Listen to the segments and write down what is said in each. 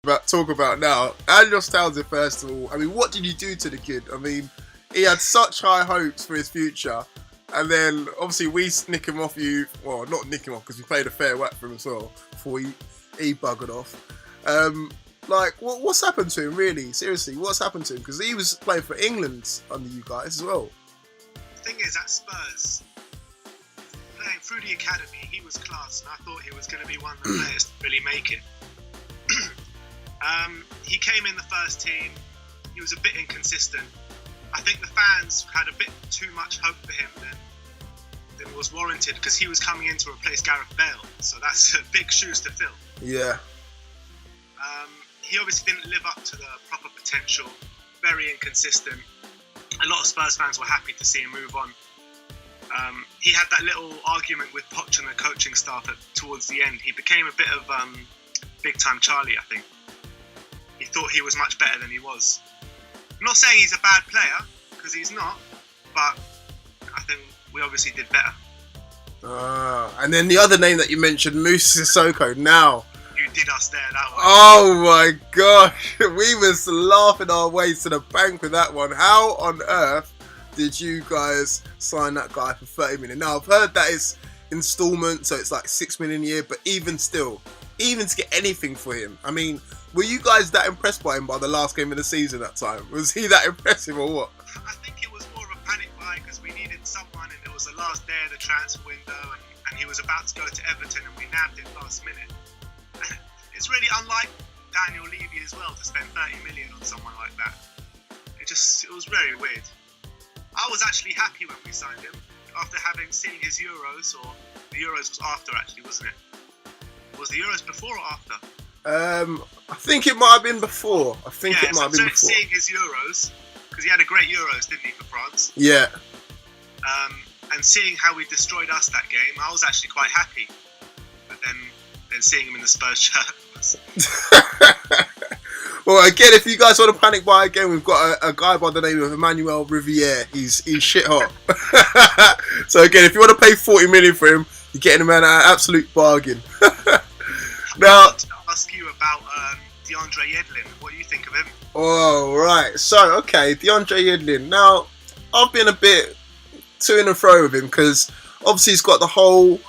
talk about now. And Josh Townsend, first of all. I mean, what did you do to the kid? I mean, he had such high hopes for his future. And then, obviously, we nick him off you. Well, not nick him off, because we played a fair whack for him as well, before he buggered off. What's happened to him, really? Seriously, what's happened to him? Because he was playing for England under you guys as well. The thing is, at Spurs, playing through the academy, he was class, and I thought he was going to be one of the players to really make it. He came in the first team. He was a bit inconsistent. I think the fans had a bit too much hope for him than was warranted, because he was coming in to replace Gareth Bale, so that's big shoes to fill. Yeah. He obviously didn't live up to the proper potential, very inconsistent. A lot of Spurs fans were happy to see him move on. He had that little argument with Poch and the coaching staff towards the end. He became a bit of big time Charlie, I think. He thought he was much better than he was. I'm not saying he's a bad player, because he's not, but I think we obviously did better. And then the other name that you mentioned, Moussa Sissoko, now. You did us there, that one. Oh my gosh, we was laughing our way to the bank with that one. How on earth did you guys sign that guy for 30 million? Now, I've heard that is installment, so it's like 6 million a year, but even still, even to get anything for him, I mean, were you guys that impressed by him by the last game of the season that time? Was he that impressive or what? I think it was more of a panic buy, because we needed someone, and it was the last day of the transfer window, and he was about to go to Everton, and we nabbed it last minute. It's really unlike Daniel Levy as well to spend 30 million on someone like that. It was very weird. I was actually happy when we signed him, after having seen his Euros, or the Euros was after actually, wasn't it? Was the Euros before or after? I think it might have been before. Seeing his Euros, because he had a great Euros, didn't he, for France? Yeah. And seeing how we destroyed us that game, I was actually quite happy. But then seeing him in the Spurs shirt. Well, again, if you guys want to panic buy again, we've got a guy by the name of Emmanuel Riviere. He's shit hot. So again, if you want to pay 40 million for him, you're getting him at an absolute bargain. Now, I want to ask you about DeAndre Yedlin. What do you think of him? Oh, right. So, okay, DeAndre Yedlin. Now, I've been a bit to and fro with him, because obviously he's got the whole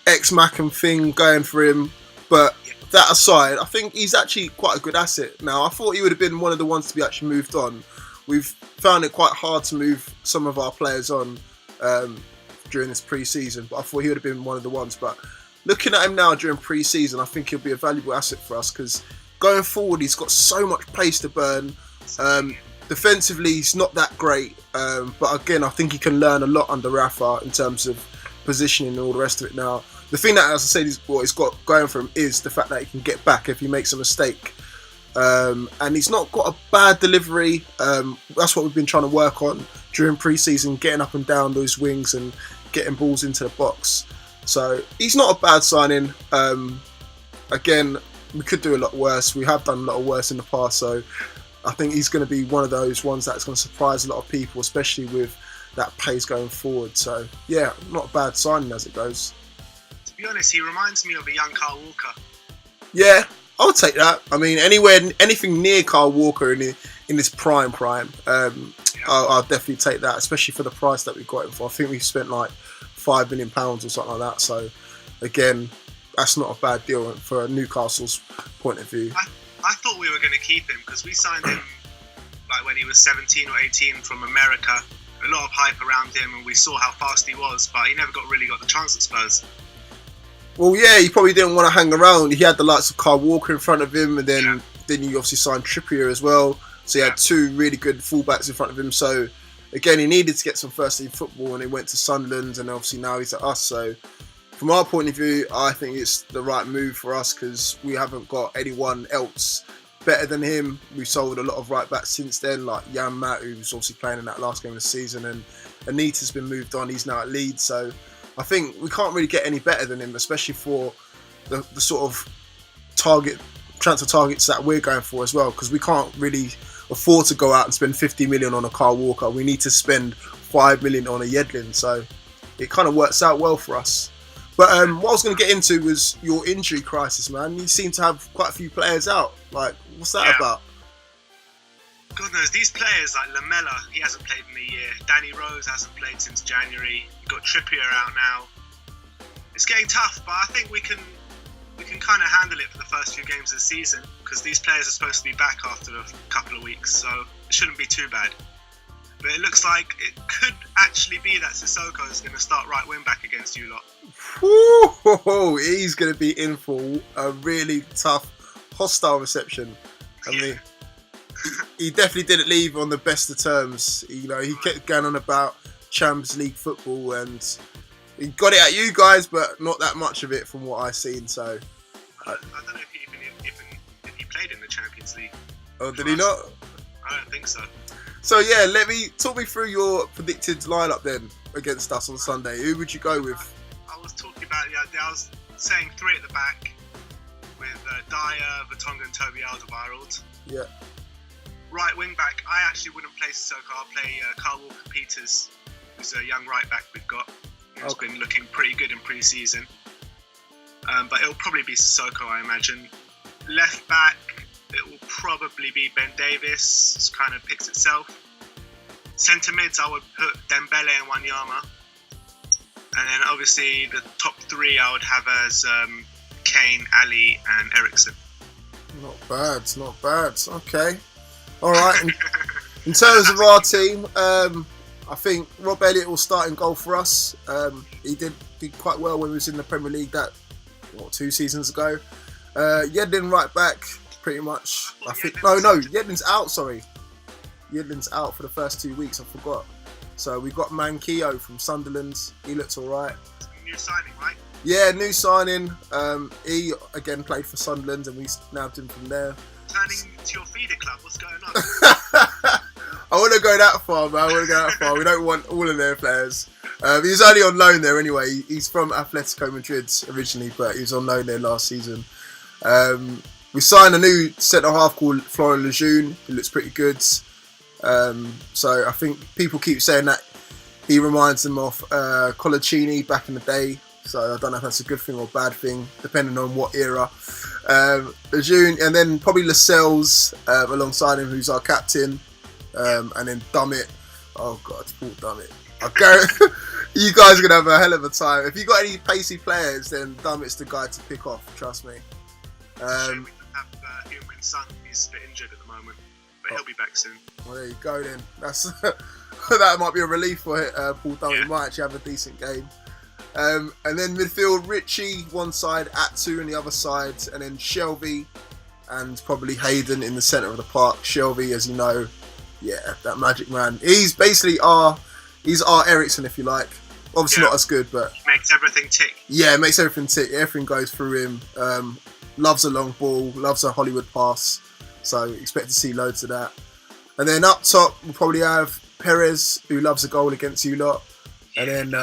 ex-Mackham thing going for him, but that aside, I think he's actually quite a good asset. Now, I thought he would have been one of the ones to be actually moved on. We've found it quite hard to move some of our players on during this pre-season, but I thought he would have been one of the ones. But looking at him now during pre-season, I think he'll be a valuable asset for us, because going forward, he's got so much pace to burn. Defensively, he's not that great, but again, I think he can learn a lot under Rafa in terms of positioning and all the rest of it. Now, the thing that, as I said, what he's got going for him is the fact that he can get back if he makes a mistake. And he's not got a bad delivery. That's what we've been trying to work on during pre-season, getting up and down those wings and getting balls into the box. So he's not a bad signing. Again, we could do a lot worse. We have done a lot worse in the past. So I think he's going to be one of those ones that's going to surprise a lot of people, especially with that pace going forward. So yeah, not a bad signing as it goes. To be honest, he reminds me of a young Carl Walker. Yeah, I would take that. I mean, anything near Carl Walker in his prime, I'll definitely take that, especially for the price that we got him for. I think we spent like £5 million or something like that. So again, that's not a bad deal for Newcastle's point of view. I thought we were going to keep him, because we signed him like when he was 17 or 18 from America. A lot of hype around him, and we saw how fast he was, but he never really got the chance at Spurs. Well, yeah, he probably didn't want to hang around. He had the likes of Carl Walker in front of him, and then he obviously signed Trippier as well. So he had two really good fullbacks in front of him. So again, he needed to get some first team football, and he went to Sunderland, and obviously now he's at us. So from our point of view, I think it's the right move for us, because we haven't got anyone else better than him. We've sold a lot of right backs since then, like Jan Matt, who's obviously playing in that last game of the season, and Anita's been moved on. He's now at Leeds. So I think we can't really get any better than him, especially for the sort of transfer targets that we're going for as well, because we can't really afford to go out and spend 50 million on a Carl Walker. We need to spend 5 million on a Yedlin. So it kind of works out well for us. But what I was going to get into was your injury crisis, man. You seem to have quite a few players out. Like, what's that about? God knows, these players like Lamella, he hasn't played in a year. Danny Rose hasn't played since January. You've got Trippier out now. It's getting tough, but I think we can kind of handle it for the first few games of the season because these players are supposed to be back after a couple of weeks, so it shouldn't be too bad. But it looks like it could actually be that Sissoko is going to start right wing back against you lot. Woo, he's going to be in for a really tough, hostile reception. I mean, he definitely didn't leave on the best of terms. You know, he kept going on about Champions League football and he got it at you guys, but not that much of it from what I've seen. So I don't know if he played in the Champions League. Oh, did he not? I don't think so. So yeah, talk me through your predicted lineup then against us on Sunday. Who would you go with? I was talking about I was saying 3 at the back with Dyer, Vertonghen, and Toby Alderweireld. Yeah. Right wing back, I actually wouldn't play Sissoko. I'll play Carl Walker-Peters, who's a young right back we've got. Who's been looking pretty good in pre-season. But it'll probably be Sissoko, I imagine. Left back, it will probably be Ben Davis. It's kind of picks itself. Centre mids, I would put Dembele and Wanyama. And then obviously the top 3 I would have as Kane, Ali and Eriksen. Not bad. Okay. All right. In terms of our team, I think Rob Elliott will start in goal for us. He did quite well when he was in the Premier League 2 seasons ago. Yedlin right back, pretty much. I think Yedlin's out. Sorry, Yedlin's out for the first 2 weeks. I forgot. So we got Manquillo from Sunderland. He looks all right. New signing, right? Yeah, new signing. He again played for Sunderland, and we nabbed him from there. Turning to your feeder club. What's going on? I wouldn't go that far, man. We don't want all of their players. He was only on loan there anyway. He's from Atletico Madrid originally, but he was on loan there last season. We signed a new centre-half called Florian Lejeune, who looks pretty good. So I think people keep saying that he reminds them of Colaccini back in the day. So I don't know if that's a good thing or a bad thing, depending on what era. Lejeune, and then probably Lascelles alongside him, who's our captain. And then Dummett. Oh God, Paul Dummett. You guys are going to have a hell of a time. If you got any pacey players, then Dummett's the guy to pick off, trust me. Shame we don't have Heung-Min Son. He's a bit injured at the moment, but he'll be back soon. Well, there you go then. That might be a relief for Paul Dummett. He might actually have a decent game. And then midfield, Richie one side, Atsu on the other side, and then Shelby and probably Hayden in the centre of the park. Shelby, as you know, yeah, that magic man. He's basically our Eriksen, if you like. Obviously not as good, but makes everything tick. Yeah, it makes everything tick. Everything goes through him. Loves a long ball, loves a Hollywood pass. So expect to see loads of that. And then up top, we'll probably have Perez, who loves a goal against you lot. And then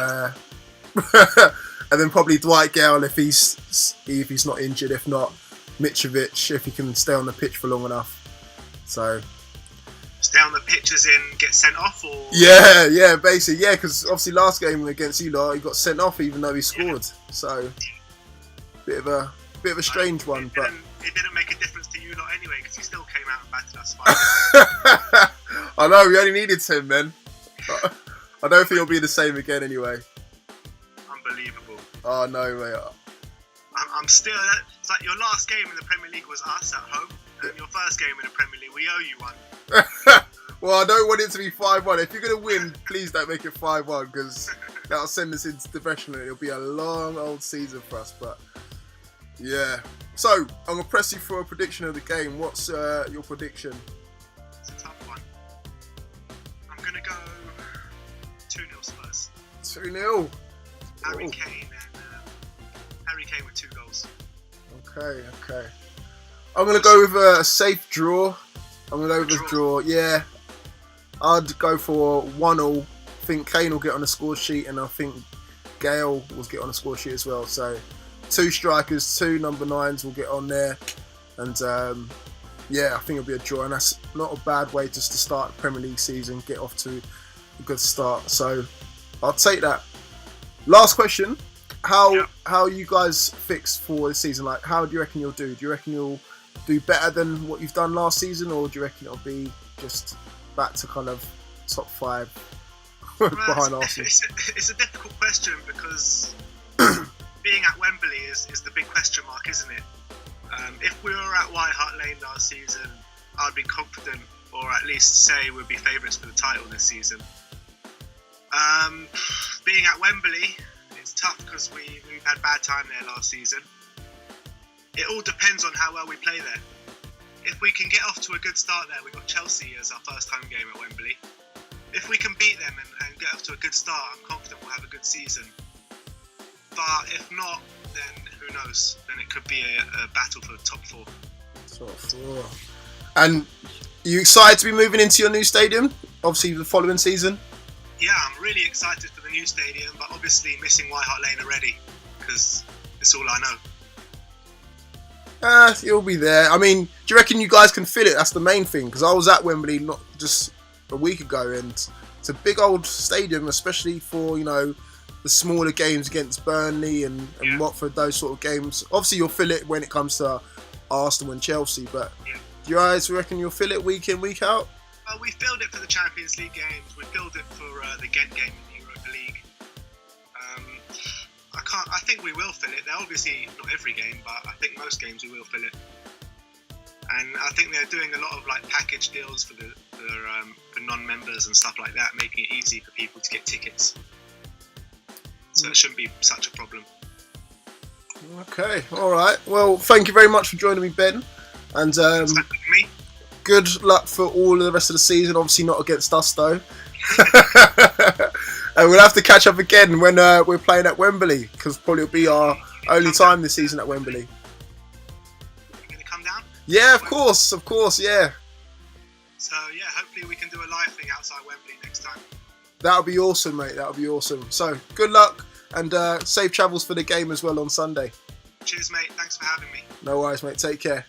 and then probably Dwight Gale if he's not injured. If not, Mitrovic if he can stay on the pitch for long enough. So stay on the pitch as in get sent off, or yeah, basically, yeah, because obviously last game against you lot he got sent off even though he scored. So bit of a strange one, but it didn't make a difference to you lot anyway because he still came out and battered us 5. I know, we only needed 10 men. I don't think it'll be the same again anyway. Unbelievable. Oh no, mate. I'm still. It's like your last game in the Premier League was us at home, and your first game in the Premier League, we owe you one. Well, I don't want it to be 5-1. If you're going to win, please don't make it 5-1 because that'll send us into depression and it'll be a long old season for us. But yeah. So, I'm going to press you for a prediction of the game. What's your prediction? It's a tough one. I'm going to go 2-0 Spurs. 2-0? Harry Kane with 2 goals. Okay. I'm going to go with a safe draw. I'm going to go with a draw. Yeah. I'd go for 1-1. I think Kane will get on the score sheet and I think Gale will get on the score sheet as well. So 2 strikers, 2 number 9s will get on there. And yeah, I think it'll be a draw. And that's not a bad way just to start the Premier League season, get off to a good start. So I'll take that. Last question. how are you guys fixed for this season? Like, how do you reckon you'll do? Do you reckon you'll do better than what you've done last season, or do you reckon it'll be just back to kind of top 5 behind Arsenal? It's a difficult question because being at Wembley is the big question mark, isn't it? If we were at White Hart Lane last season, I'd be confident, or at least say we'd be favourites for the title this season. Being at Wembley, it's tough because we've had bad time there last season. It all depends on how well we play there. If we can get off to a good start there, we've got Chelsea as our first home game at Wembley. If we can beat them and get off to a good start, I'm confident we'll have a good season. But if not, then who knows? Then it could be a battle for the top 4. Top 4. And are you excited to be moving into your new stadium? Obviously, the following season. Yeah, I'm really excited for the new stadium, but obviously missing White Hart Lane already because it's all I know. You'll be there. I mean, do you reckon you guys can fill it? That's the main thing, because I was at Wembley not just a week ago, and it's a big old stadium, especially for, you know, the smaller games against Burnley and Watford, those sort of games. Obviously, you'll fill it when it comes to Arsenal and Chelsea, but do you guys reckon you'll fill it week in, week out? Well, we filled it for the Champions League games. We filled it for the Ghent game in the Europa League. I think we will fill it. They're obviously not every game, but I think most games we will fill it. And I think they're doing a lot of like package deals for non-members and stuff like that, making it easy for people to get tickets. So it shouldn't be such a problem. Okay, all right. Well, thank you very much for joining me, Ben. And me. Good luck for all of the rest of the season. Obviously not against us, though. And we'll have to catch up again when we're playing at Wembley, because probably it'll be our only time this season at Wembley. You going to come down? Yeah, of course, yeah. So, yeah, hopefully we can do a live thing outside Wembley next time. That'll be awesome, mate. That'll be awesome. So, good luck and safe travels for the game as well on Sunday. Cheers, mate. Thanks for having me. No worries, mate. Take care.